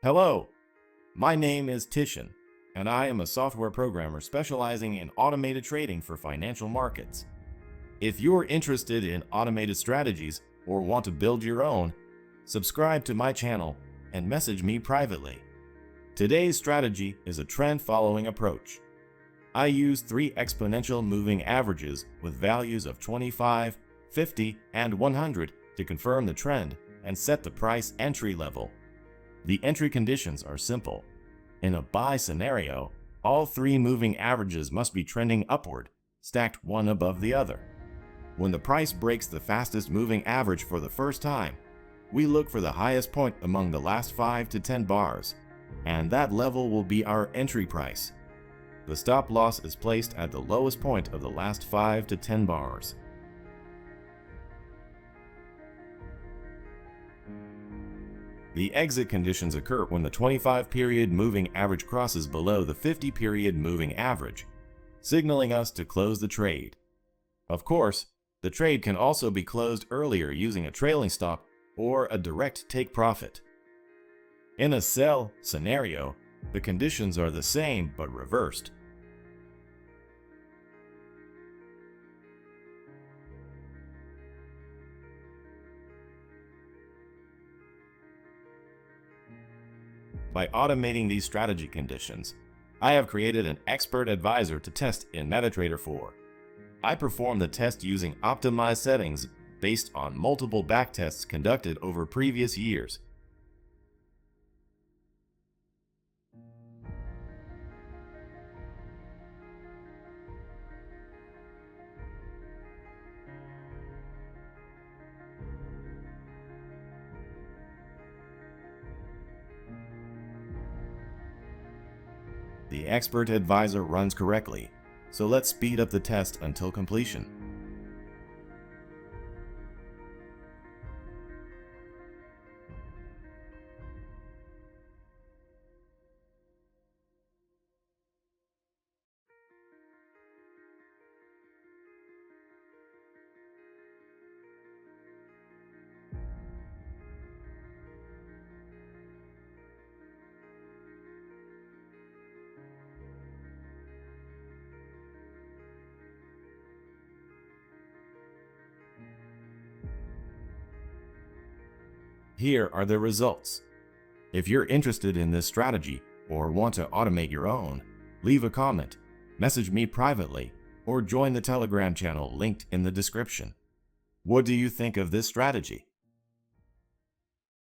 Hello, my name is Tishan, and I am a software programmer specializing in automated trading for financial markets. If you're interested in automated strategies or want to build your own, subscribe to my channel and message me privately. Today's strategy is a trend-following approach. I use 3 exponential moving averages with values of 25, 50, and 100 to confirm the trend and set the price entry level. The entry conditions are simple. In a buy scenario, all 3 moving averages must be trending upward, stacked one above the other. When the price breaks the fastest moving average for the first time, we look for the highest point among the last 5 to 10 bars, and that level will be our entry price. The stop loss is placed at the lowest point of the last 5 to 10 bars. The exit conditions occur when the 25-period moving average crosses below the 50-period moving average, signaling us to close the trade. Of course, the trade can also be closed earlier using a trailing stop or a direct take profit. In a sell scenario, the conditions are the same but reversed. By automating these strategy conditions, I have created an expert advisor to test in MetaTrader 4. I perform the test using optimized settings based on multiple backtests conducted over previous years. The expert advisor runs correctly, so let's speed up the test until completion. Here are the results. If you're interested in this strategy or want to automate your own, leave a comment, message me privately, or join the Telegram channel linked in the description. What do you think of this strategy?